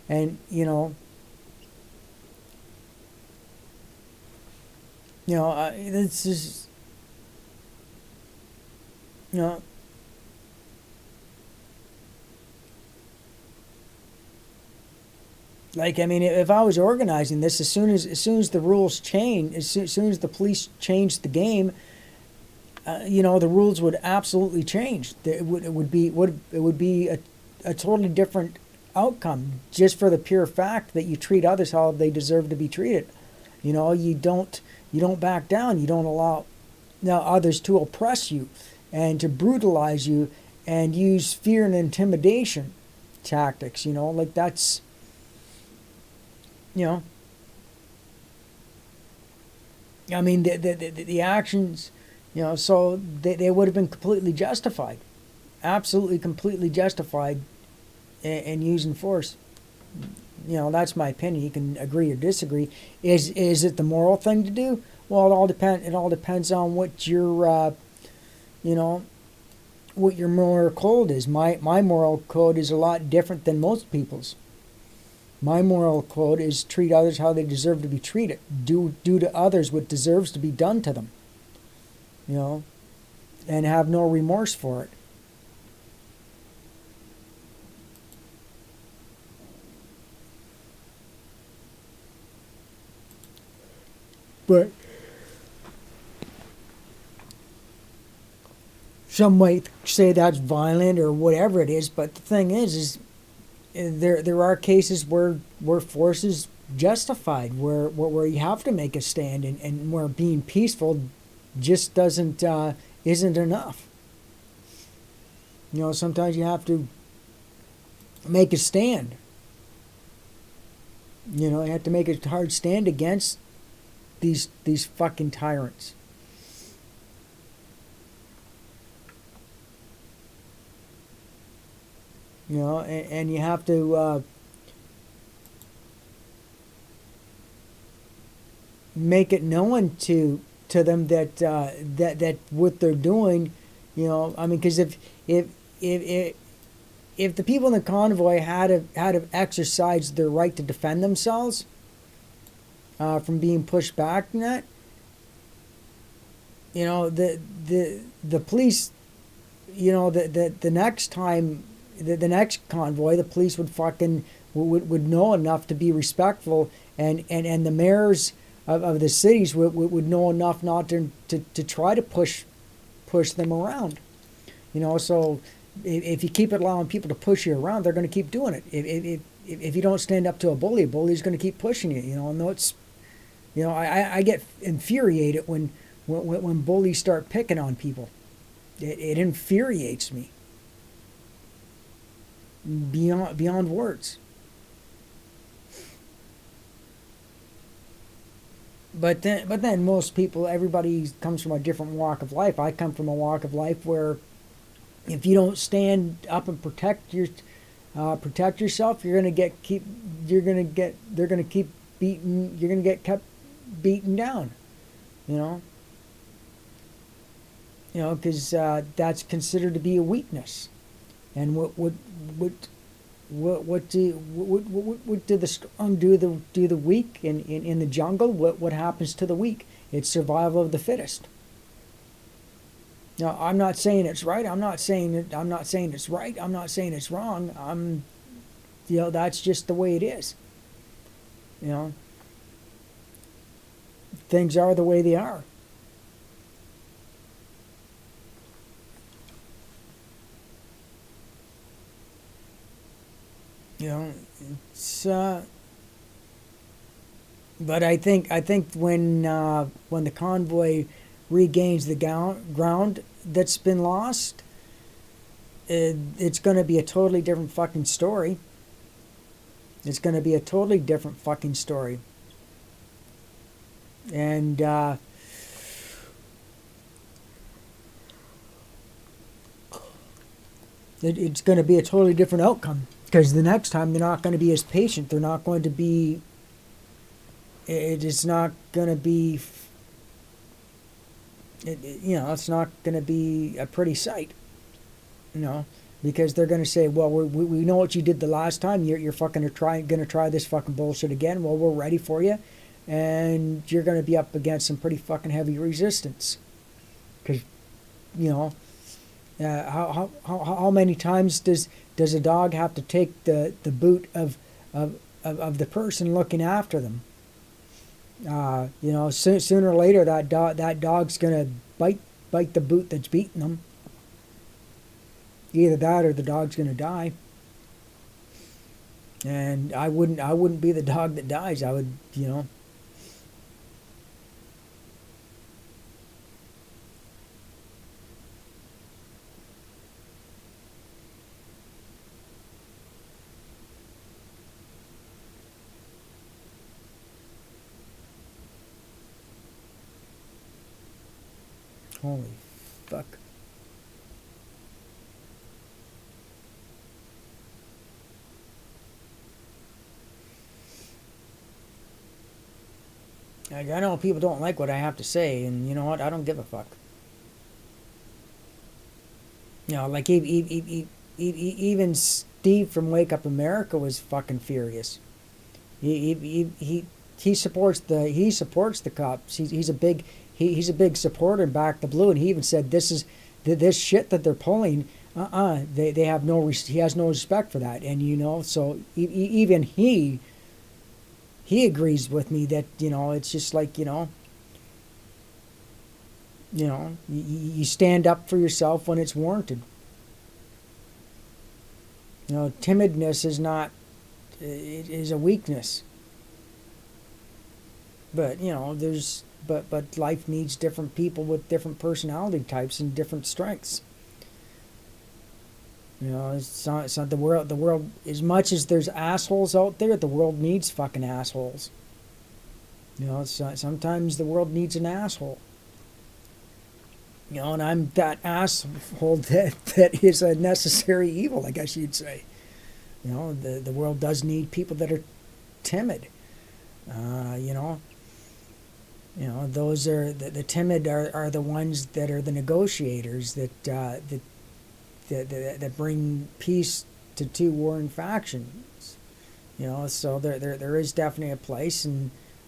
And it's just you know like, I mean, if I was organizing this, as soon as the rules change, as soon as the police change the game, the rules would absolutely change. It would be a totally different outcome, just for the pure fact that you treat others how they deserve to be treated. You don't back down. You don't allow now others to oppress you and to brutalize you and use fear and intimidation tactics. Like that's you know I mean, the actions, so they would have been completely justified, absolutely completely justified in using force. That's my opinion. You can agree or disagree. Is it the moral thing to do? Well, it all depends on what you know what your moral code is. My moral code is a lot different than most people's. My moral code is treat others how they deserve to be treated. Do to others what deserves to be done to them. You know, and have no remorse for it. But some might say that's violent or whatever it is. But the thing is there are cases where force is justified, where you have to make a stand, and where being peaceful just doesn't isn't enough. Sometimes you have to make a stand. You have to make a hard stand against these fucking tyrants. And you have to make it known to them that what they're doing. I mean, because if if the people in the convoy had exercised their right to defend themselves from being pushed back in that, the police, the next time, the next convoy, the police would fucking would know enough to be respectful, and the mayors of the cities would know enough not to try to push them around. So if you keep allowing people to push you around, they're going to keep doing it. If you don't stand up to a bully's going to keep pushing you. And it's, I get infuriated when bullies start picking on people. It infuriates me beyond words. But then most people, everybody comes from a different walk of life. I come from a walk of life where if you don't stand up and protect yourself, you're gonna get they're gonna keep beating you're gonna get kept beaten down. You know, because that's considered to be a weakness. And what what do the strong do the weak in the jungle? What happens to the weak? It's survival of the fittest. Now, I'm not saying it's right. I'm not saying it's right. I'm not saying it's wrong. That's just the way it is. You know, things are the way they are. You know, it's. But I think when the convoy regains the ground that's been lost, it's going to be a totally different fucking story. It's going to be a totally different fucking story. And it's going to be a totally different outcome, because the next time they're not going to be as patient. They're not going to be. It is not going to be. It's not going to be a pretty sight. You know, because they're going to say, well, we know what you did the last time. You're fucking going to try this fucking bullshit again. Well, we're ready for you, and you're going to be up against some pretty fucking heavy resistance. Because, you know, how many times does a dog have to take the boot of the person looking after them? You know, sooner or later that dog's going to bite the boot that's beating them. Either that or the dog's going to die. And I wouldn't be the dog that dies. I would, you know. Holy fuck. I know people don't like what I have to say, and you know what? I don't give a fuck. You know, like even Steve from Wake Up America was fucking furious. He supports the cops. He's a big supporter in Back the Blue, and he even said this shit that they're pulling. They have he has no respect for that, and you know, so even he agrees with me that, you know, it's just like, you know, you stand up for yourself when it's warranted. You know, timidness is not, it is a weakness. But, you know, but life needs different people with different personality types and different strengths. You know, it's not the world, as much as there's assholes out there, the world needs fucking assholes. You know, sometimes the world needs an asshole. You know, and I'm that asshole that is a necessary evil, I guess you'd say. You know, the world does need people that are timid. You know, those are the timid are the ones that are the negotiators that bring peace to two warring factions. You know, so there is definitely a place,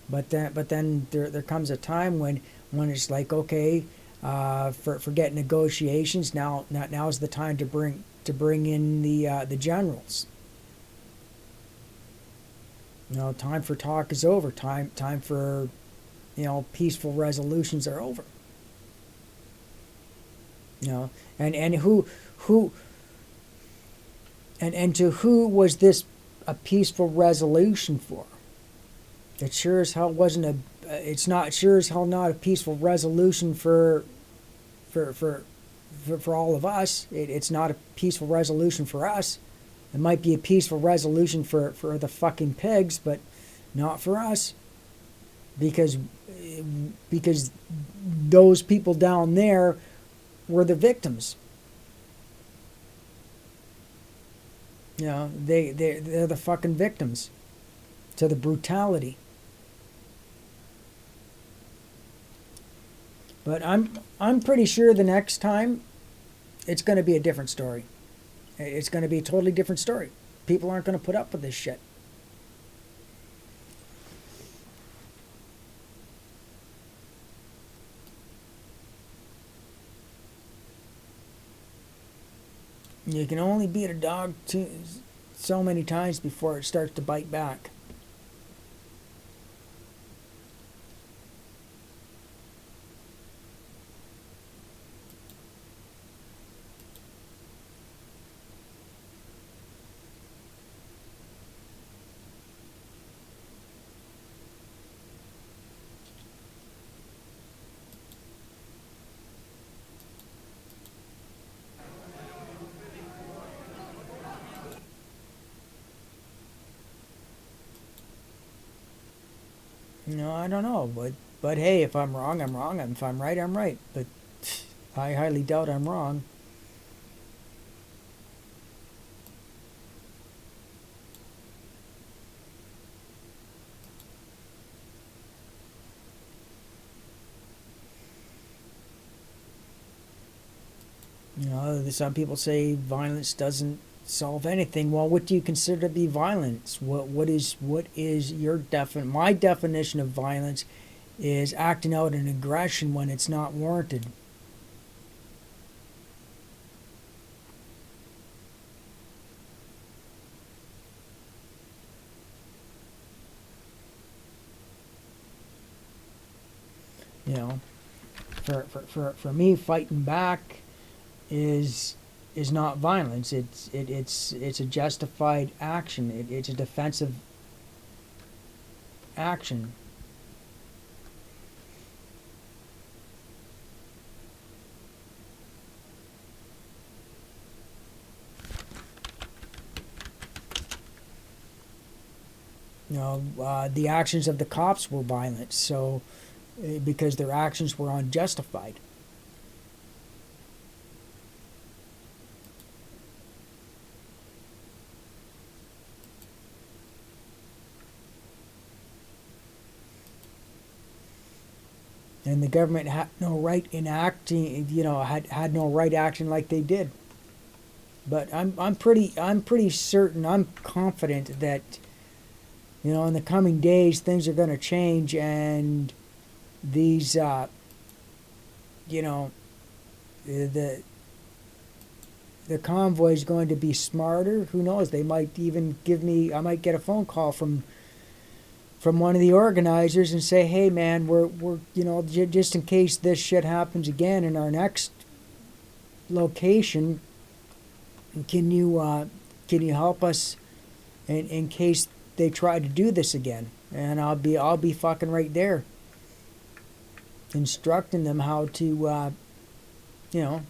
but then there comes a time when it's like, okay, forget negotiations. Now's the time to bring in the generals. You know, time for talk is over. Time for, you know, peaceful resolutions are over. You know, and who and to who was this a peaceful resolution for? It sure as hell wasn't it's not sure as hell not a peaceful resolution for all of us. It's not a peaceful resolution for us. It might be a peaceful resolution for the fucking pigs, but not for us. Because those people down there were the victims. You know, they're the fucking victims to the brutality. But I'm pretty sure the next time it's going to be a different story. It's going to be a totally different story. People aren't going to put up with this shit. You can only beat a dog so many times before it starts to bite back. No, I don't know, but hey, if I'm wrong, I'm wrong. If I'm right, I'm right. But I highly doubt I'm wrong. You know, some people say violence doesn't solve anything. Well, what do you consider to be violence? What is your my definition of violence is acting out an aggression when it's not warranted. You know, for me, fighting back is is not violence. It's a justified action. It's a defensive action. You know, the actions of the cops were violent, so because their actions were unjustified. And the government had no right in acting. You know, had no right acting like they did. But I'm pretty certain. I'm confident that in the coming days things are going to change, and these you know the the convoy is going to be smarter. Who knows? They might even give me. I might get a phone call from one of the organizers and say, "Hey, man, we're just in case this shit happens again in our next location, can you help us in case they try to do this again?" And I'll be fucking right there, instructing them how to you know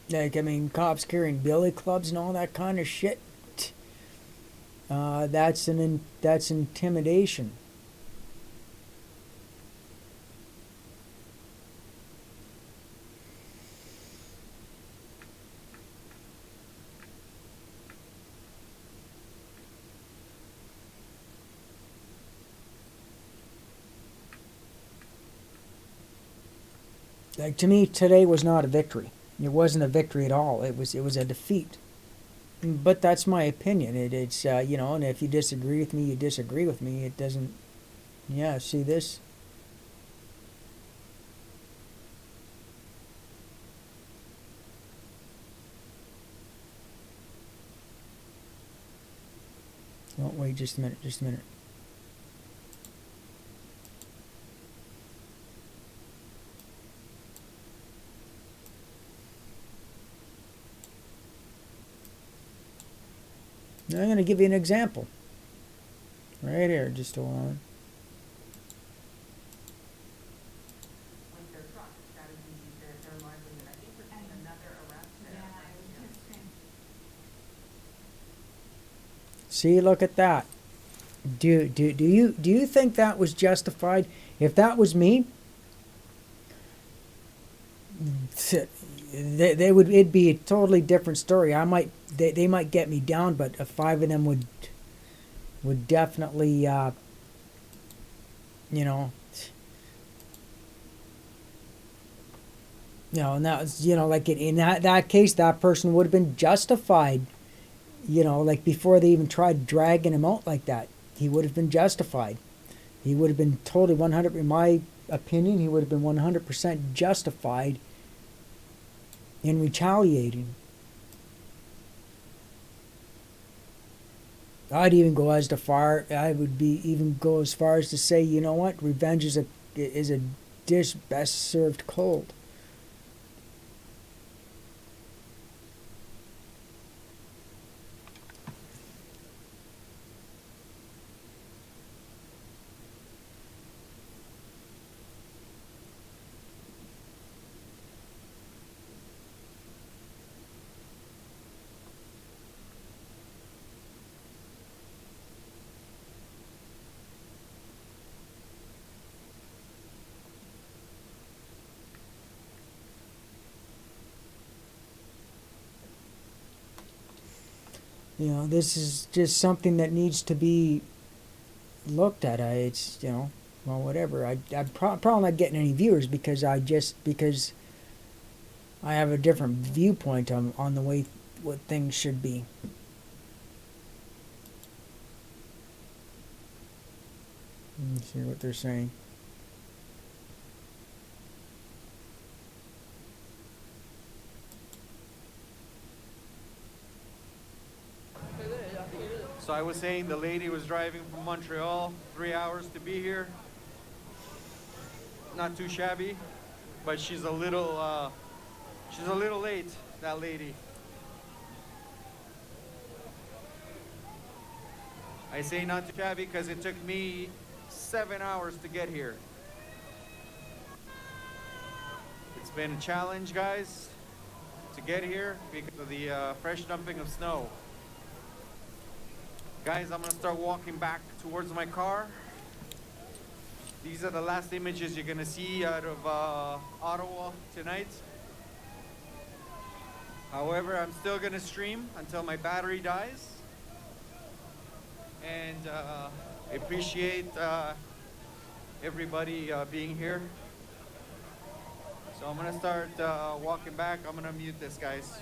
like, I mean, cops carrying billy clubs and all that kind of shit. That's intimidation. Like, to me, today was not a victory. It wasn't a victory at all. It was a defeat. But that's my opinion. It's and if you disagree with me, you disagree with me. It doesn't. Yeah, see this. Oh, wait, just a minute. Just a minute. Now I'm going to give you an example. Right here. Just hold on. See, look at that. Do you think that was justified? If that was me, they would. It'd be a totally different story. They might get me down, but five of them would definitely you know and that was, like in that case, that person would have been justified. Like before they even tried dragging him out like that, he would have been justified. He would have been totally 100. In my opinion, he would have been 100% justified in retaliating. I would be even go as far as to say, you know what, revenge is a dish best served cold. this is just something that needs to be looked at. It's, well, whatever. I'm probably not getting any viewers because I have a different viewpoint on the way what things should be. Let's see what they're saying. So I was saying the lady was driving from Montreal 3 hours to be here. Not too shabby, but she's a little late, that lady. I say not too shabby because it took me 7 hours to get here. It's been a challenge, guys, to get here because of the fresh dumping of snow. Guys, I'm gonna start walking back towards my car. These are the last images you're gonna see out of Ottawa tonight. However, I'm still gonna stream until my battery dies. And I appreciate everybody being here. So I'm gonna start walking back. I'm gonna mute this, guys.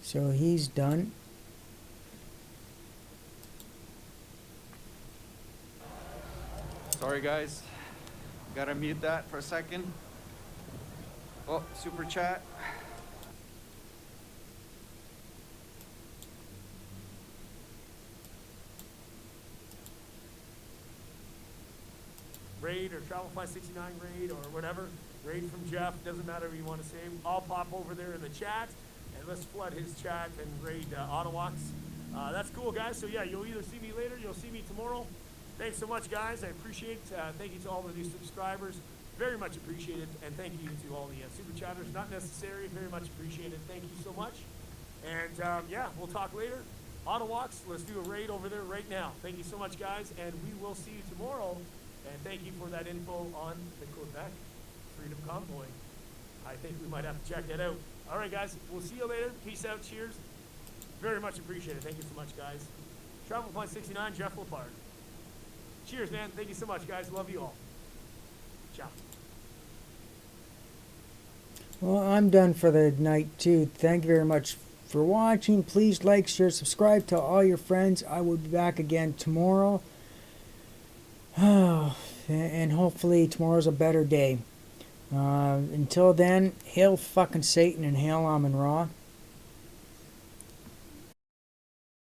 So he's done. Sorry, guys. Gotta mute that for a second. Oh, super chat. Raid or Travel 569 raid or whatever. Raid from Jeff, doesn't matter if you want to say. I'll pop over there in the chat and let's flood his chat and raid Ottawa. That's cool, guys. So yeah, you'll either see me later, you'll see me tomorrow. Thanks so much, guys. I appreciate it. Thank you to all of these subscribers. Very much appreciated. And thank you to all the super chatters. Not necessary. Very much appreciated. Thank you so much. And yeah, we'll talk later. Ottawa, let's do a raid over there right now. Thank you so much, guys. And we will see you tomorrow. And thank you for that info on the Quebec Freedom Convoy. I think we might have to check that out. All right, guys. We'll see you later. Peace out. Cheers. Very much appreciated. Thank you so much, guys. Travel Point 69, Jeff Lepard. Cheers, man. Thank you so much, guys. Love you all. Ciao. Well, I'm done for the night, too. Thank you very much for watching. Please like, share, subscribe, tell all your friends. I will be back again tomorrow. And hopefully tomorrow's a better day. Until then, hail fucking Satan and hail Amun Ra.